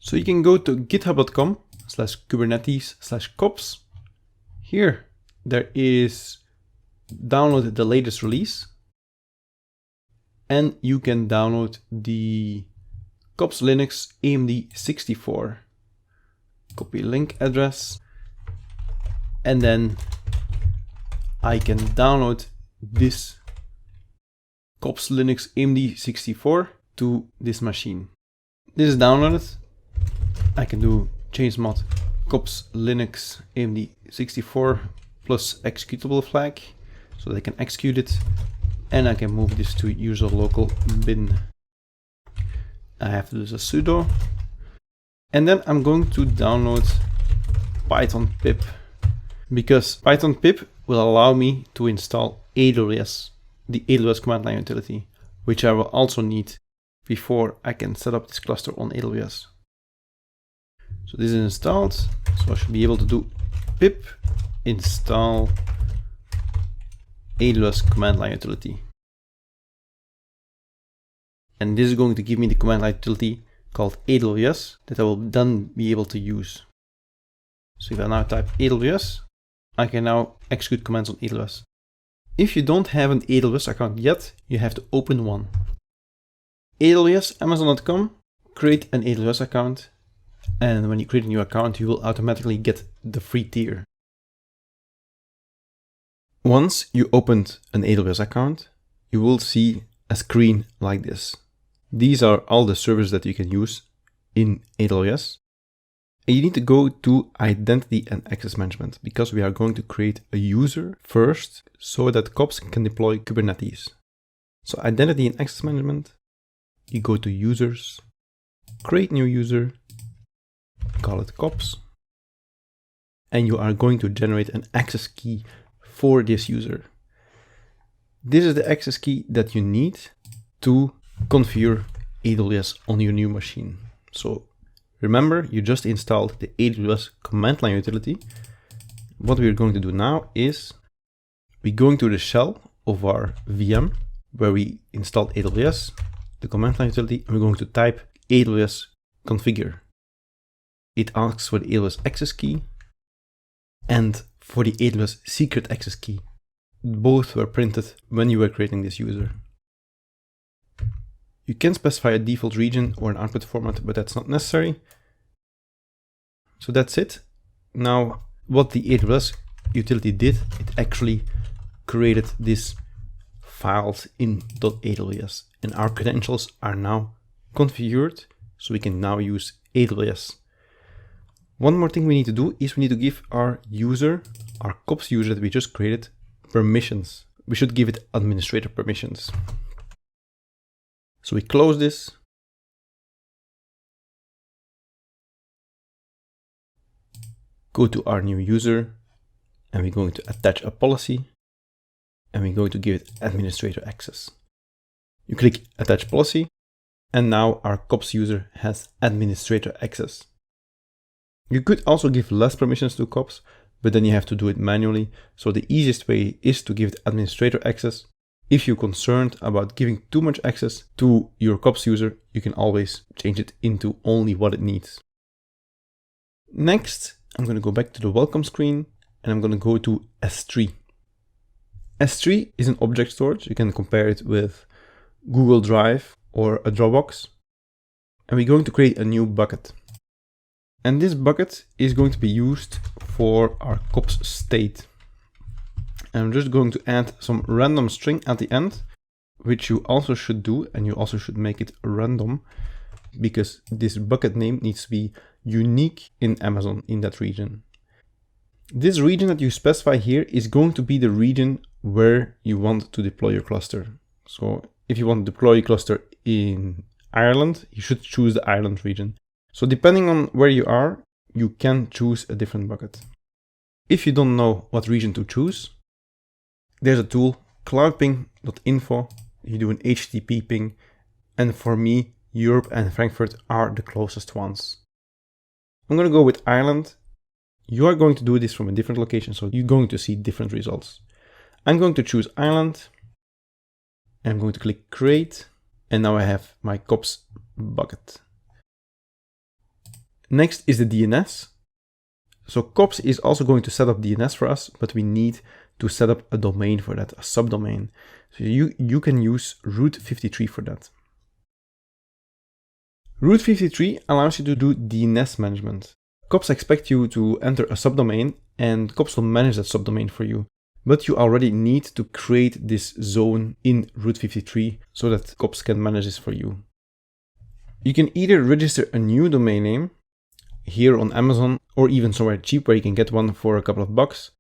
So you can go to github.com/kubernetes/kops. Here, there is download the latest release. And you can download the kops Linux AMD 64. Copy link address. And then I can download this kops Linux AMD 64 to this machine. This is downloaded. I can do chmod kops Linux AMD 64 plus executable flag so they can execute it. And I can move this to user local bin. I have to do a sudo. And then I'm going to download Python pip, because Python pip will allow me to install AWS, the AWS command line utility, which I will also need before I can set up this cluster on AWS. So this is installed, so I should be able to do pip install AWS command line utility. And this is going to give me the command line utility called AWS that I will then be able to use. So if I now type AWS, I can now execute commands on AWS. If you don't have an AWS account yet, you have to open one. AWS, Amazon.com, create an AWS account. And when you create a new account, you will automatically get the free tier. Once you opened an AWS account, you will see a screen like this. These are all the servers that you can use in AWS. And you need to go to Identity and Access Management because we are going to create a user first so that kops can deploy Kubernetes. So Identity and Access Management, you go to Users, create new user, call it kops, and you are going to generate an access key for this user. This is the access key that you need to configure AWS on your new machine. So remember, you just installed the AWS command line utility. What we're going to do now is we're going to the shell of our VM where we installed AWS, the command line utility, and we're going to type AWS configure. It asks for the AWS access key and for the AWS secret access key. Both were printed when you were creating this user. You can specify a default region or an output format, but that's not necessary. So that's it. Now, what the AWS utility did, it actually created these files in .aws, and our credentials are now configured, so we can now use AWS. One more thing we need to do is we need to give our user, our kops user that we just created, permissions. We should give it administrator permissions. So we close this. Go to our new user, and we're going to attach a policy, and we're going to give it administrator access. You click attach policy, and now our kops user has administrator access. You could also give less permissions to kops, but then you have to do it manually. So the easiest way is to give it administrator access. If you're concerned about giving too much access to your kops user, you can always change it into only what it needs. Next, I'm going to go back to the welcome screen and I'm going to go to S3. S3 is an object storage. You can compare it with Google Drive or a Dropbox. And we're going to create a new bucket. And this bucket is going to be used for our kops state. And I'm just going to add some random string at the end, which you also should do, and you also should make it random because this bucket name needs to be unique in Amazon in that region. This region that you specify here is going to be the region where you want to deploy your cluster. So if you want to deploy your cluster in Ireland, you should choose the Ireland region. So depending on where you are, you can choose a different bucket. If you don't know what region to choose, there's a tool, cloudping.info. You do an HTTP ping, and for me, Europe and Frankfurt are the closest ones. I'm going to go with Ireland. You are going to do this from a different location, so you're going to see different results. I'm going to choose Ireland. I'm going to click create, and now I have my kops bucket. Next is the DNS. So kops is also going to set up DNS for us, but we need to set up a domain for that, a subdomain. So you can use root 53 for that. Root 53 allows you to do DNS management. Kops expect you to enter a subdomain, and kops will manage that subdomain for you. But you already need to create this zone in root 53 so that kops can manage this for you. You can either register a new domain name here on Amazon or even somewhere cheap where you can get one for a couple of bucks.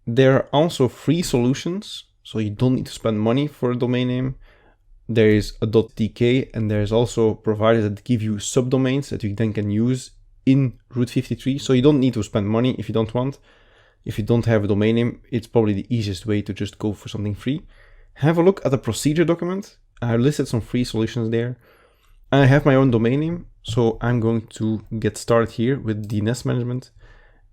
There are also free solutions, so you don't need to spend money for a domain name. There is a .tk, and there's also providers that give you subdomains that you then can use in root 53. So you don't need to spend money if you don't want. If you don't have a domain name, it's probably the easiest way to just go for something free. Have a look at the procedure document. I listed some free solutions there. I have my own domain name, so I'm going to get started here with DNS management.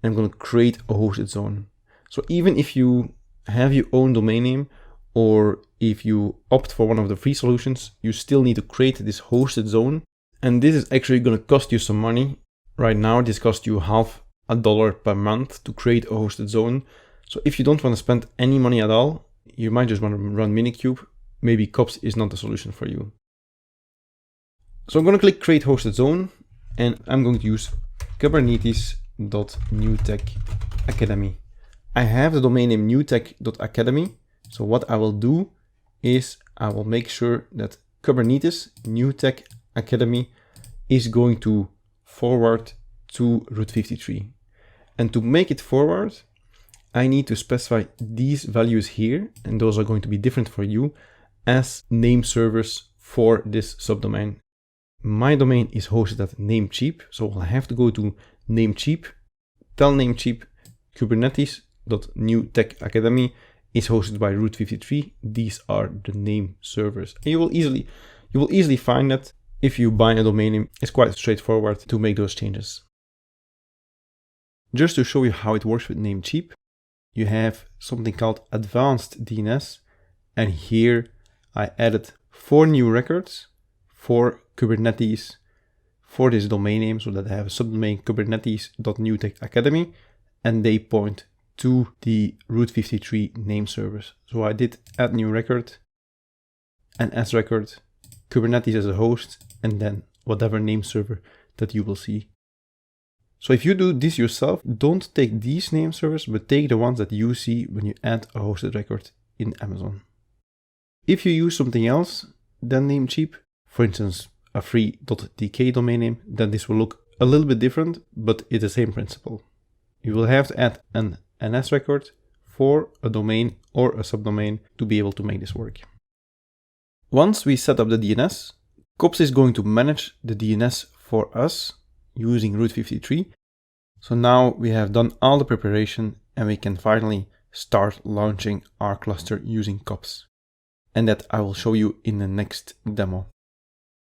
I'm going to create a hosted zone. So even if you have your own domain name, or if you opt for one of the free solutions, you still need to create this hosted zone. And this is actually going to cost you some money. Right now, this costs you $0.50 per month to create a hosted zone. So if you don't want to spend any money at all, you might just want to run Minikube. Maybe kops is not the solution for you. So I'm going to click create hosted zone, and I'm going to use kubernetes.newtech.academy. I have the domain name newtech.academy. So what I will do is I will make sure that Kubernetes Newtech Academy is going to forward to root 53. And to make it forward, I need to specify these values here, and those are going to be different for you, as name servers for this subdomain. My domain is hosted at Namecheap, so I'll have to go to Namecheap, tell Namecheap Kubernetes.newtech.academy is hosted by root 53. These are the name servers. And you will easily find that if you buy a domain name. It's quite straightforward to make those changes. Just to show you how it works with Namecheap, you have something called Advanced DNS, and here I added 4 new records for Kubernetes for this domain name, so that I have a subdomain kubernetes.newtech.academy, and they point to the root 53 name servers. So I did add new record, and as record, Kubernetes as a host, and then whatever name server that you will see. So if you do this yourself, don't take these name servers, but take the ones that you see when you add a hosted record in Amazon. If you use something else than Namecheap, for instance, a free .tk domain name, then this will look a little bit different, but it's the same principle. You will have to add an NS record for a domain or a subdomain to be able to make this work. Once we set up the DNS, kops is going to manage the DNS for us using root 53. So now we have done all the preparation, and we can finally start launching our cluster using kops. And that I will show you in the next demo.